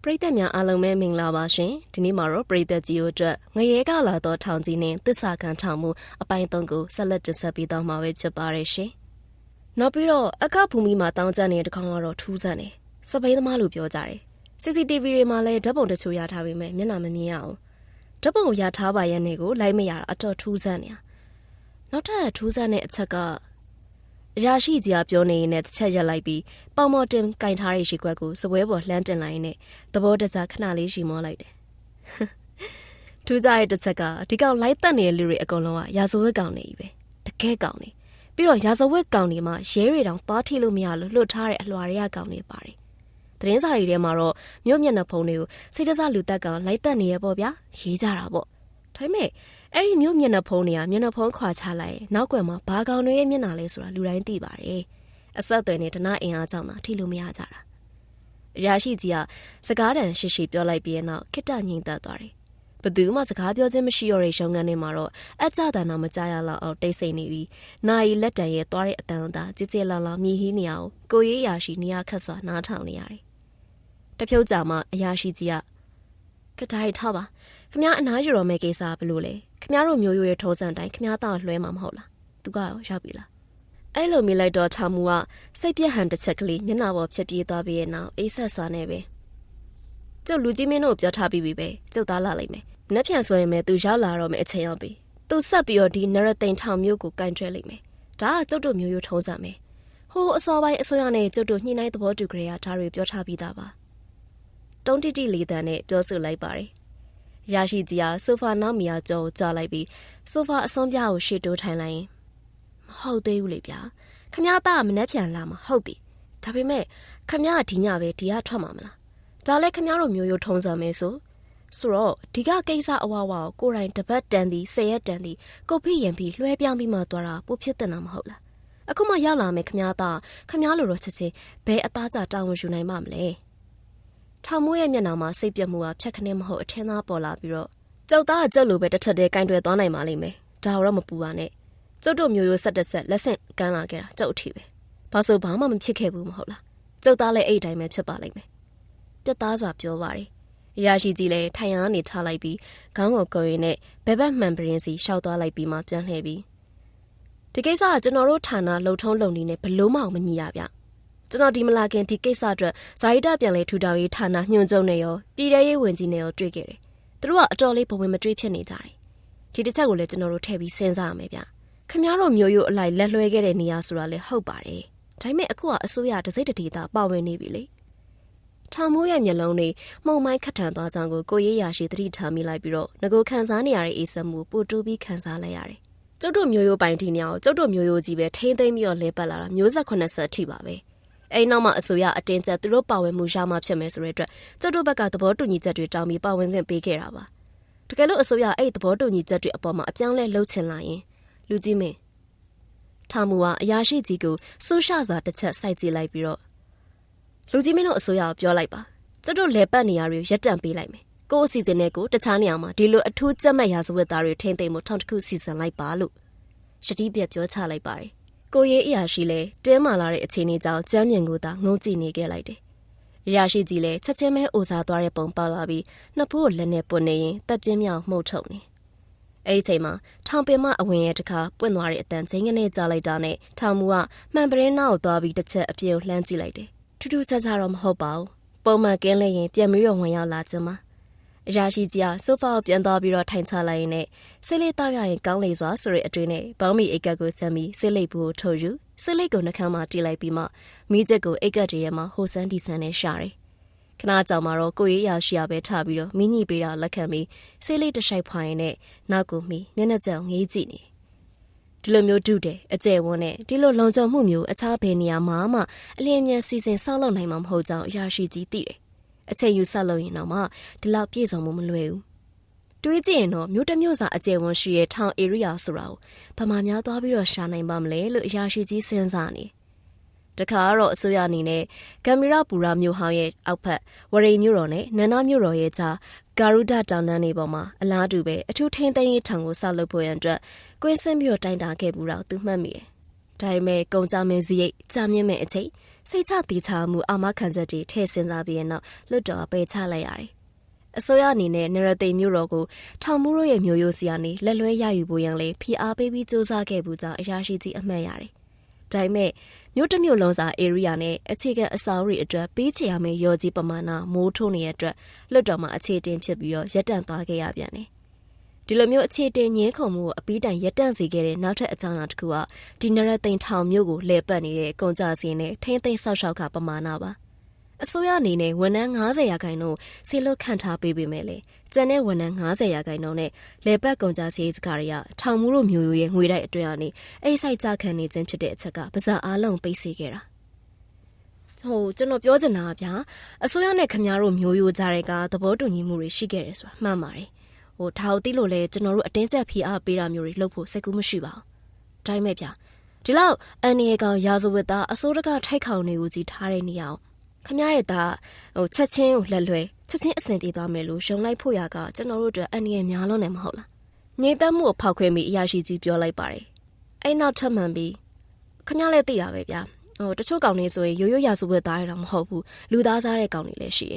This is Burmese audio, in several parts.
ပရိသတ်များအားလုံးပဲမင်္ဂလာပါရှင်ဒီနေ့မှာတော့ပရိသတ်ကြီးတို့အတွက်ငရဲကလာသောထောင်ကြီးနဲ့သစ္စာခံထောင်မှုအပိုင်း၃ကိုဆက်လက်တင်ဆက်ပေးသွားမှာပဲဖြစ်ပါတယ်ရှင်နောက်ပြီးတော့အခဘူမိမှာတောင်းကျနေတဲ့တကောင်ကတော့ထူးဆန်းတယ်စပိန်သမားလို့ပြောကြတယ် CCTV တွေမှာလည်းဓာတ်ပုံတချို့ရထားပေမဲ့မျက်နှာမမြင်ရအောင်ဓာတ်ပုံကိုရထားပါရဲ့နေကိုလိုက်မရတာအတော်ထူးဆန်းနေတာနောက်ထပ်ထူးဆန်းတဲ့အချက်ကအရာရှိကြီးကပြောနေရင်လည်းတစ်ချက်ရက်လိုက်ပြီးပေါင်မော်တင်ကင်ထားတဲ့ရှိခွက်ကိုစပွဲပေါ်လှမ်းတင်လိုက်နဲ့သဘောတကျခဏလေးရှိမောလိုက်တယ်။ထူးခြားတဲ့တစ်ချက်ကဒီကောင်လိုက်တက်နေတဲ့လူတွေအကုန်လုံးကရာဇဝတ်ကောင်တွေပဲတကယ်ကောင်တွေပြီးတော့ရာဇဝတ်ကောင်တွေမှာရဲတွေတောင်သွားထိလို့မရလို့လွတ်ထားတဲ့အလွှာတွေကကောင်တွေပါတယ်။သတင်းစာတွေထဲမှာတော့မြို့မျက်နှာဖုံတွေကိုစိတ်တစားလူတက်ကောင်လိုက်တက်နေရပေါ့ဗျာရေးကြတာပေါ့။ဒါပေမဲ့အဲ့ဒီမျိုးမျက်နှာဖုံးတွေကမျက်နှာဖုံးခွာချလိုက်ရင်နောက်ကွယ်မှာဘာကောင်တွေရဲ့မျက်နှာလဲဆိုတာလူတိုင်းသိပါတယ်အဆက်အသွယ်နဲ့တနာအင်အားကြောင့်သာထိလို့မရကြတာအရာရှိကြီးကစကားတန်ရှိရှိပြောလိုက်ပြီးနောက်ခိတ္တငြိမ်သက်သွားတယ်ဘယ်သူမှစကားပြောခြင်းမရှိရတဲ့ရုံးခန်းထဲမှာတော့အကြတန်တော့မကြရလောက်အောင်တိတ်ဆိတ်နေပြီးနိုင်လက်တန်ရဲ့သွားတဲ့အတန်သာကြည်ကြဲလာလာမြည်ဟီးနေအောင်ကိုရေးအရာရှိနေရခတ်စွာနားထောင်နေရတယ်တဖြုတ်ကြာမှအရာရှိကြီးကကတိုင်းထားပါခမအနားယူတော်မဲ့ကိစ္စဘလို့လဲခမတို့မျိုးရိုးရဲ့ထုံးစံတိုင်းခမသားလွှဲမှာမဟုတ်လားသူကရောရောက်ပြီလားအဲ့လိုမြင်လိုက်တော့ထာမူကစိတ်ပြက်ဟန်တစ်ချက်ကလေးမျက်နှာပေါ်ဖြစ်ပြေးသွားပြီးရဲ့နောက်အိတ်ဆက်စွာနဲ့ပဲကျုပ်လူကြီးမင်းတို့ပြောထားပြီးပြီပဲကျုပ်သားလာလိုက်မယ်မနှက်ဖြန်ဆိုရင်ပဲသူရောက်လာတော့မယ်အချိန်ရောက်ပြီသူဆက်ပြီးတော့ဒီနရသိန်ထောင်မျိုးကိုကင်တွဲလိုက်မယ်ဒါကကျုပ်တို့မျိုးရိုးထုံးစံပဲဟိုအစောပိုင်းအစိုးရနဲ့ကျုပ်တို့ညှိနှိုင်းသဘောတူကြရတာတွေပြောထားပြီးသားပါတုံးတိတိလေးတန်းနဲ့ပြောဆိုလိုက်ပါတယ်ရရှိကြီးကဆိုဖာနောက်မီယာကျော်ကိုကြားလိုက်ပြီးဆိုဖာအစွန်းပြားကိုရှေ့တိုးထိုင်လိုက်ရင်မဟုတ်သေးဘူးလေဗျာခမသားကမနှက်ပြန်လာမှာဟုတ်ပြီဒါပေမဲ့ခမကဒီညပဲဒီကထွက်မှာမလားဒါလည်းခမတို့မျိုးရိုးထုံးစံမယ်ဆိုတော့ဒီကကိစ္စအဝဝကိုကိုယ်တိုင်တပတ်တန်သည်10ရက်တန်သည်ကိုဖိရင်ပြီးလွှဲပြောင်းပြီးမှသွားတာပိုဖြစ်တဲ့နာမဟုတ်လားအခုမှရောက်လာမယ်ခမသားခမလိုတော့ချက်ချင်းဘယ်အသားကြတောင်းဝယူနိုင်မှမလဲထောင်မိုးရဲ့မျက်နှာမှာစိတ်ပြတ်မှုကဖြတ်ခနဲ့မဟုတ်အထင်းသားပေါ်လာပြီးတော့ကြောက်သားကကြောက်လို့ပဲတစ်ထက်တည်းကင်တွယ်သွားနိုင်ပါလိမ့်မယ်ဒါတော့မပူပါနဲ့ကျုပ်တို့မျိုးရိုးဆက်လက်ဆင့်ကမ်းလာခဲ့တာကျုပ်အထီပဲဘာလို့ဘာမှမဖြစ်ခဲ့ဘူးမဟုတ်လားကျုပ်သားလည်းအဲ့တိုင်းပဲဖြစ်ပါလိမ့်မယ်ပြတ်သားစွာပြောပါတယ်အရာရှိကြီးလည်းထိုင်ရန်ကနေထားလိုက်ပြီးခေါင်းကိုကုံရင်နဲ့ဘဲဘက်မှန်ပရင်စီရှောက်သွားလိုက်ပြီးမှပြန်လှည့်ပြီးဒီကိစ္စကကျွန်တော်တို့ဌာနလုံထုံးလုံနေနဲ့ဘလို့မှမညီရဗျကျွန်တော်ဒီမလာခင်ဒီကိစ္စအတွက်ဇာရီတာပြန်လဲထူထောင်ရေးဌာနညွှန်ချုပ်နဲ့ရောပြည်ထရေးဝန်ကြီးနဲ့ရောတွေ့ခဲ့တယ်။သူတို့ကအတော်လေးဘဝင်မတွေ့ဖြစ်နေကြတယ်။ဒီတစ်ချက်ကိုလည်းကျွန်တော်တို့ထည့်ပြီးစဉ်းစားရမယ်ဗျ။ခင်ဗျားတို့မျိုးရိုးအလိုက်လက်လွှဲခဲ့တဲ့နေရာဆိုတာလည်းဟုတ်ပါတယ်။ဒါပေမဲ့အခုကအစိုးရတစိမ့်တတိသားပါဝင်နေပြီလေ။ထောင်မိုးရဲ့မျက်လုံးတွေမှုံမိုင်းခတ်ထန်သွားကြောင်းကိုရေးရရှိသတိထားမိလိုက်ပြီးတော့ငကိုခန်းစားနေရတဲ့အေးစက်မှုပို့တိုးပြီးခန်းစားလိုက်ရတယ်။ကျုပ်တို့မျိုးရိုးပိုင်ထီနေအောင်ကျုပ်တို့မျိုးရိုးကြီးပဲထိမ့်သိမ့်ပြီးတော့လဲပတ်လာတာမျိုးဆက်80အထိပါပဲ။အဲ့နောက်မှအစိုးရအတင်းကျပ်သူတို့ပါဝင်မှုရမှဖြစ်မယ်ဆိုတဲ့အတွက်ကျုပ်တို့ဘက်ကသဘောတူညီချက်တွေတောင်းပြီးပါဝင်ခွင့်ပေးခဲ့တာပါတကယ်လို့အစိုးရအဲ့သဘောတူညီချက်တွေအပေါ်မှာအပြောင်းလဲလှုပ်ချင်လာရင်လူကြီးမင်းထာမူကအရာရှိကြီးကိုစူးရှစာတစ်ချက်စိုက်ကြည့်လိုက်ပြီးတော့လူကြီးမင်းတို့အစိုးရကိုပြောလိုက်ပါကျုပ်တို့လဲပတ်နေရတွေရက်တန့်ပေးလိုက်မယ်ကိုယ့်အစီအစဉ်နဲ့ကိုတခြားနေရာမှာဒီလိုအထူးကြက်မဲ့ရာဇဝတ်သားတွေထိမ့်သိမ့်မှုထောင်တစ်ခုစီစဉ်လိုက်ပါလို့ယတိပြတ်ပြောချလိုက်ပါတယ်ကိုရေးအရာရှိလဲတင်းမာလာတဲ့အခြေအနေကြောင့်ကျမ်းမြင်ကိုသာငုံကြည့်နေခဲ့လိုက်တယ်။အရာရှိကြီးလဲချက်ချင်းပဲအိုစားသွားတဲ့ပုံပေါက်လာပြီးနှစ်ဖူးကိုလက်နဲ့ပွတ်နေရင်တက်ပြင်းမြောင်မှုတ်ထုတ်နေ။အဲ့ဒီချိန်မှာထောင်ပင်မအဝင်ရဲ့တခါပွင့်သွားတဲ့အတန်ချင်းကနေကြားလိုက်တာနဲ့ထောင်မူကမှန်ပရင်းနောက်သွားပြီးတစ်ချက်အပြင်ကိုလှမ်းကြည့်လိုက်တယ်။ထူးထူးခြားခြားတော့မဟုတ်ပါဘူး။ပုံမှန်ကင်းလဲရင်ပြန်ပြီးတော့ဝင်ရောက်လာကြမှာ။အရာရှိကြီးကဆိုဖာကိုပြန်သွားပြီးတော့ထိုင်ချလိုက်ရင်ဆေးလေးတောက်ရရင်ကောင်းလေစွာဆိုတဲ့အတွေ့နဲ့ဘောင်းမီအိတ်ကပ်ကိုဆမ်းပြီးဆေးလိပ်ဘူးကိုထုတ်ယူဆေးလိပ်ကိုနှာခမ်းမှာတီးလိုက်ပြီးမှမိချက်ကိုအိတ်ကပ်တည်းမှာဟိုဆန်းဒီဆန်းနဲ့ရှာတယ်။ခဏကြောင်မှာတော့ကိုရေးရရှိရပဲထားပြီးတော့မိညိပေးတာလက်ခံပြီးဆေးလိပ်တစ်ဆိုင်ဖွာရင်နဲ့နောက်ကိုမိမျက်နှာကြောင်ငေးကြည့်နေ။ဒီလိုမျိုးဒုတယ်အကျယ်ဝန်းနဲ့ဒီလိုလုံခြုံမှုမျိုးအခြားဘယ်နေရာမှာမှအလျင်မြန်စီစဉ်ဆောက်လုပ်နိုင်မှာမဟုတ်ကြောင်းအရာရှိကြီးသိတယ်။အချိန်ယူဆက်လို့ရင်တော့မှဒီလောက်ပြည့်စုံမှုမလွယ်ဘူးတွေးကြည့်ရင်တော့မြို့တစ်မြို့စာအကျယ်ဝန်းရှိရဲ့ထောင် area ဆိုတာကိုဗမာများသွားပြီးတော့ရှာနိုင်ပါမလဲလို့အရာရှိကြီးစဉ်းစားနေတခါကတော့အစိုးရအနေနဲ့ကင်မရာပူရာမြို့ဟောင်းရဲ့အောက်ဖက်ဝရိမြို့တော်နဲ့နန္ဒမြို့တော်ရဲ့ကြားဂါရုဒတောင်တန်းတွေပေါ်မှာအလားတူပဲအထူးထိန်းသိမ်းရေးထောင်ကိုဆောက်လုပ်ဖို့ရန်အတွက်ကွင်းဆင်းပြီးတော့တိုင်တာခဲ့ဘူးတော့သူမှတ်မိတယ်ဒါပေမဲ့ကုံကြမင်းစည်းရိတ်ကြာမြင့်မဲ့အချိန် စိတ်ချတည်ချမှုအာမခံချက်တွေထည့်စဉ်းစားပြီးရင်တော့လွတ်တော်ပယ်ချလိုက်ရတယ်။အစိုးရအနေနဲ့နရသိမ်မြို့တော်ကိုထောင်မှုတို့ရဲ့မျိုးရိုးစီကနေလက်လွဲရယူဖို့ရန်လေဖိအားပေးပြီးစူးစမ်းခဲ့မှုကြောင့်အရာရှိကြီးအမှတ်ရတယ်။ဒါပေမဲ့မြို့တစ်မြို့လုံးစာ area နဲ့အခြေခံအဆောက်အဦအတွက်ပေးချေရမယ့်ရော်ကြီးပမာဏမိုးထိုးနေတဲ့အတွက်လွတ်တော်မှာအခြေတင်ဖြစ်ပြီးတော့ရပ်တန့်သွားခဲ့ရပြန်တယ်။ဒီလိုမျိုးအခြေတင်ငင်းခုံမှုကိုအပီးတိုင်ရပ်တန့်စေခဲ့တဲ့နောက်ထပ်အကြောင်းအရာတစ်ခုကဒီနရသိမ်ထောင်မြို့ကိုလဲပတ်နေတဲ့ကုန်ကြစည်နဲ့ထိမ့်သိမ်းဆောက်ရှောက်ကပမာဏပါ။အစိုးရအနေနဲ့ဝန်ထမ်း90ရာခိုင်နှုန်းဆေးလွတ်ခန့်ထားပေးပေမဲ့လေကျန်တဲ့ဝန်ထမ်း90ရာခိုင်နှုန်းနဲ့လေပတ်ကုန်ကြစည်စကားတွေကထောင်မှုတို့မျိုးရိုးရဲ့ငွေတိုက်အတွင်းကနေအိဆိုင်ကြခံနေခြင်းဖြစ်တဲ့အချက်ကပါဇာအားလုံးပိတ်စေခဲ့တာကျွန်တော်ပြောချင်တာကဗျာအစိုးရနဲ့ခင်ဗျားတို့မျိုးရိုးကြတဲ့ကသဘောတူညီမှုတွေရှိခဲ့တယ်ဆိုတာမှန်ပါတယ်ဒါကိုသိလို့လဲကျွန်တော်တို့အတင်းကျပ်ဖိအားပေးတာမျိုးတွေလုပ်ဖို့စိတ်ကူးမရှိပါဘူးဒါပေမဲ့ဗျာဒီလောက်အန်ရီကောင်ရာဇဝတ်သားအစိုးရကထိုက်ခေါင်နေဦးကြီးထားတဲ့နေရာခမရဲ့သားချက်ချင်းကိုလက်လွဲချက်ချင်းအဆင်ပြေသွားမယ်လို့ရှုံလိုက်ဖို့ရကကျွန်တော်တို့အတွက်အန်ရီများလုံးနေမဟုတ်လားငြိမ်သက်မှုကိုဖောက်ခွဲပြီးအရာရှိကြီးပြောလိုက်ပါတယ်အဲ့နောက်ထပ်မှန်ပြီးခမလည်းသိတာပဲဗျာတချို့ကောင်တွေဆိုရင်ရိုးရိုးရာဇဝတ်သားရတော့မဟုတ်ဘူးလူသားစားတဲ့ကောင်တွေလည်းရှိတယ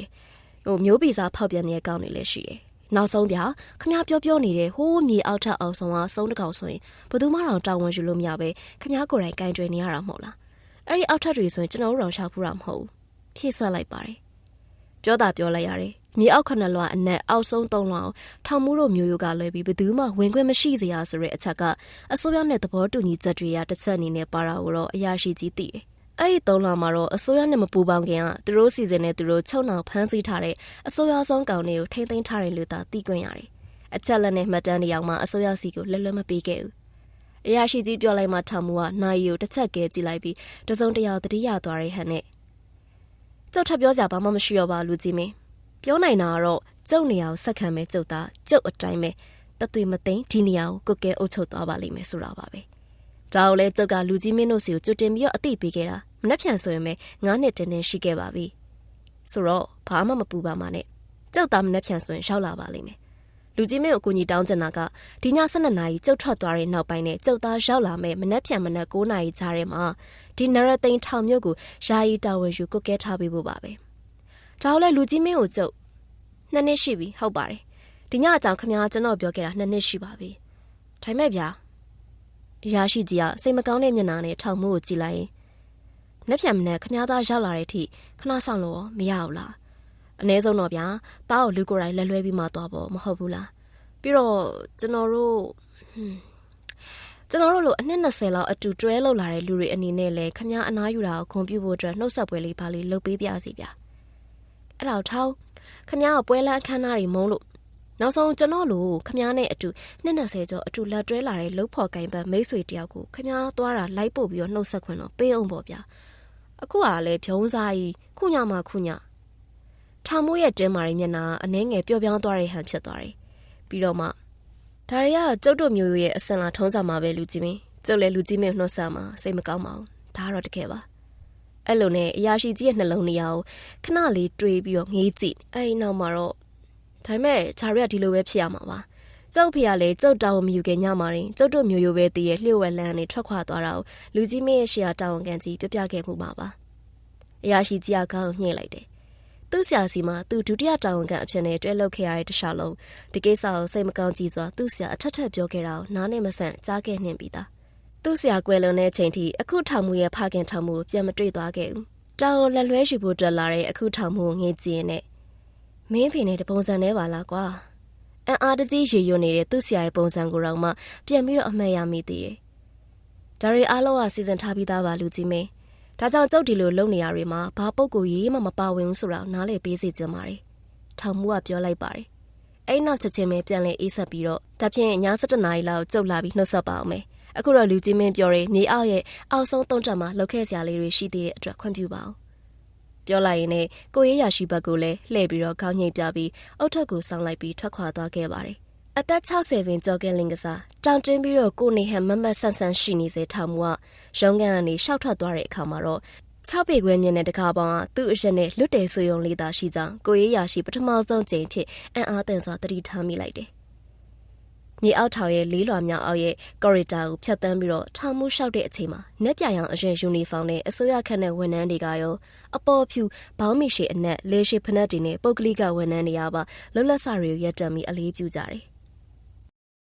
်မျိုးပီစားဖောက်ပြန်နေတဲ့ကောင်တွေလည်းရှိတယ်နောက်ဆုံးဗျာခမပြောနေတဲ့ဟိုးမြေအောက်ထက်အောင်ဆုံးဆုံးတစ်ကောင်ဆိုရင်ဘယ်သူမှတော့တာဝန်ယူလို့မရပဲခမကိုယ်တိုင်ကင်ကြွေနေရတာမဟုတ်လားအဲ့ဒီအောက်ထက်တွေဆိုရင်ကျွန်တော်တို့တော့ရှာဖို့တာမဟုတ်ဘူးဖြည့်ဆွတ်လိုက်ပါတယ်ပြောလိုက်ရတယ်မြေအောက်ခဏလွားအနက်အောက်ဆုံး3လွားထောင်မှုတို့မျိုးရိုးကလွယ်ပြီးဘယ်သူမှဝင်ခွင့်မရှိစေရဆိုတဲ့အချက်ကအစိုးရနဲ့သဘောတူညီချက်တွေရတစ်ချက်အနေနဲ့ပါတာကိုတော့အရာရှိကြီးသိတယ်အဲ့ဒီ3လမှာတော့အစိုးရနဲ့မပူပေါင်းခင်ကသူတို့စီစဉ်နဲ့သူတို့ချုံနှောင်ဖမ်းဆီးထားတဲ့အစိုးရဆုံးကောင်တွေကိုထိမ့်သိမ်းထားတဲ့လူသားသိခွင့်ရတယ်အချက်လက်နဲ့မှတ်တမ်းတွေအောင်မှအစိုးရစီကိုလက်လွတ်မပေးခဲ့ဘူးအရာရှိကြီးပြောလိုက်မှထောင်မှုကနိုင်ရီကိုတစ်ချက်ကဲကြည့်လိုက်ပြီးတစုံတရာတတိယသွားတဲ့ဟန်နဲ့ကျုပ်ထပ်ပြောစရာဘာမှမရှိတော့ပါလူကြီးမင်းပြောနိုင်တာကတော့ကျုပ်နေရာကိုဆက်ခံမဲ့ကျုပ်သားကျုပ်အတိုင်းပဲတသွေမသိဒီနေရာကိုကုတ်ကဲအုပ်ချုပ်သွားပါလိမ့်မယ်ဆိုတာပါပဲဒါကိုလဲကျုပ်ကလူကြီးမင်းတို့စီကိုကျွတ်တင်ပြီးတော့အသိပေးခဲ့တာမနှက်ဖြန်ဆိုရင်ပဲ9နှစ်တင်းရှိခဲ့ပါပြီဆိုတော့ဘာမှမပူပါမှာနဲ့ကျုပ်သားမနှက်ဖြန်ဆိုရင်ရောက်လာပါလိမ့်မယ်လူကြီးမင်းကိုအကူကြီးတောင်းချင်တာကဒီည12နာရီကျုပ်ထွက်သွားတဲ့နောက်ပိုင်းနဲ့ကျုပ်သားရောက်လာမဲ့မနှက်ဖြန်မနှက်9နာရီကြားထဲမှာဒီနရသိမ်ထောင်မြို့ကိုယာယီတာဝန်ယူကုတ်ကဲထားပေးဖို့ပါပဲဒါကိုလဲလူကြီးမင်းကိုကျုပ်2နှစ်ရှိပြီဟုတ်ပါတယ်ဒီညအကြောင်းခင်ဗျားကျွန်တော်ပြောခဲ့တာ2နှစ်ရှိပါပြီဒါပေမဲ့ဗျာအရာရှိကြီးကစိတ်မကောင်းတဲ့မျက်နှာနဲ့ထောင်မှုကိုကြည့်လိုက်ရင်မနှက်ဖြန်မနှက်ခင်ဗျားသားရောက်လာတဲ့အထိခဏဆောင်လို့မရဘူးလားအ ਨੇ ဆုံးတော့ဗျာတားကိုလူကိုယ်တိုင်လက်လွဲပြီးမှသွားဖို့မဟုတ်ဘူးလားပြီးတော့ကျွန်တော်တို့လိုအနှစ်20လောက်အတူတွဲလောက်လာတဲ့လူတွေအနေနဲ့လည်းခမည်းအနားယူတာကိုခွန်ပြုဖို့အတွက်နှုတ်ဆက်ပွဲလေးပါလေးလုပ်ပေးပြစီဗျာအဲ့ဒါထောက်ခမည်းကပွဲလန်းအခမ်းအနားတွေမုန်းလို့နောက်ဆုံးကျွန်တော်လိုခမည်းနဲ့အတူနှစ်20ကျော်အတူလက်တွဲလာတဲ့လှုပ်ဖော်ကင်ပတ်မိတ်ဆွေတယောက်ကိုခမည်းသွားတာလိုက်ပို့ပြီးတော့နှုတ်ဆက်ခွင့်တော့ပေးအောင်ပေါ့ဗျာအခုကလည်းဖြုံးစားကြီးခုညမှခုညထောင်မိုးရဲ့တင်းမာရီမျက်နှာအနှဲငယ်ပျော့ပြောင်းသွားတဲ့ဟန်ဖြစ်သွားတယ်ပြီးတော့မှဒါတွေကကျုပ်တို့မျိုးရဲ့အစင်လာထုံးစံမှာပဲလူကြီးမင်းကျုပ်လည်းလူကြီးမင်းနှုတ်ဆက်မှာစိတ်မကောင်းပါဘူးဒါကတော့တကယ်ပါအဲ့လိုနဲ့အရာရှိကြီးရဲ့နှလုံးနေရာကိုခဏလေးတွေးပြီးတော့ငေးကြည့်အဲ့ဒီနောက်မှာတော့ဒါပေမဲ့ခြာရီကဒီလိုပဲဖြစ်ရမှာပါကျုပ်ဖေကလည်းကျုပ်တာဝန်မယူခင်ညမှာရင်ကျုပ်တို့မျိုးပဲတည်ရဲ့လျှို့ဝှက်လန်းနေထွက်ခွာသွားတာကိုလူကြီးမင်းရဲ့ရှေ့ကတာဝန်ခံကြီးပြခဲ့မှုမှာပါအရာရှိကြီးကခေါင်းညှိလိုက်တယ်သူ့ဆရာစီမှာသူဒုတိယတာဝန်ခံအဖြစ်နဲ့တွဲလုပ်ခဲ့ရတဲ့တခြားလုံးဒီကိစ္စကိုစိတ်မကောင်းကြည့်စွာသူ့ဆရာအထက်ထက်ပြောခဲ့တာကိုနားနဲ့မဆန့်ကြားခဲ့နှင်ပြီးသားသူ့ဆရာကွယ်လွန်တဲ့အချိန်ထိအခုထောင်မှုရဲ့ဖခင်ထောင်မှုပြန်မတွေ့သွားခဲ့ဘူးတောင်လက်လွဲရှိဖို့တက်လာတဲ့အခုထောင်မှုငေးကြည့်နဲ့မင်းဖေနဲ့တပုံစံနဲ့ပါလားကွာအန်အားတကြီးရေရွနေတဲ့သူ့ဆရာရဲ့ပုံစံကိုတော့မှပြန်ပြီးတော့အမှန်ရမိသေးတယ်ဒါရီအားလုံးကစီစဉ်ထားပြီးသားပါလူကြီးမင်းဒါကြောင့်ကျုပ်ဒီလိုလုပ်နေရတွေမှာဘာပုတ်ကိုရေးမှမပါဝင်ဘူးဆိုတော့နားလေပေးစီကြပါတယ်။ထောင်မှုကပြောလိုက်ပါတယ်။အဲ့နောက်ချက်ချင်းပဲပြန်လဲအေးဆက်ပြီးတော့ဒါဖြင့်ည7 နာရီလောက်ကျုပ်လာပြီးနှုတ်ဆက်ပါအောင်မယ်။အခုတော့လူကြီးမင်းပြောရဲမြေအောက်ရဲ့အောက်ဆုံး3တက်မှာလောက်ခဲ့စရာလေးတွေရှိသေးတဲ့အတွက်ခွင့်ပြုပါအောင်။ပြောလိုက်ရင်လည်းကိုရေးရရှိဘက်ကိုလည်းလှည့်ပြီးတော့ခေါင်းငိတ်ပြပြီးအုတ်ထက်ကိုဆောင်းလိုက်ပြီးထွက်ခွာသွားခဲ့ပါတယ်။အသက်60ပင်ကျော်ကလင်ကစားတောင်တင်းပြီးတော့ကိုနေဟန်မမတ်ဆန်ဆန်ရှိနေစေထောင်မှုကရုံးကန်ကနေရှောက်ထွက်သွားတဲ့အခါမှာတော့6ပေခွဲမြင့်တဲ့တကားပေါင်းကသူ့အရက်နဲ့လွတ်တယ်ဆိုရုံလေးသာရှိကြောင်းကိုရေးရရှိပထမဆုံးကြိမ်ဖြစ်အံ့အားသင့်စွာတတိထားမိလိုက်တယ်။ မြေအောက်ထောင်ရဲ့လေးလွှာမြောက်အောက်ရဲ့ကော်ရီတာကိုဖြတ်တန်းပြီးတော့ထောင်မှုလျှောက်တဲ့အချိန်မှာနက်ပြရောင်အရင်ယူနီဖောင်းနဲ့အစိုးရခန့်တဲ့ဝန်ထမ်းတွေကရောအပေါ်ဖြူဘောင်းမီရှည်အနက်လေရှည်ဖနက်တွေနဲ့ပုတ်ကလိကဝန်ထမ်းတွေကပါလွတ်လပ်စာတွေကိုရက်တံပြီးအလေးပြုကြတယ်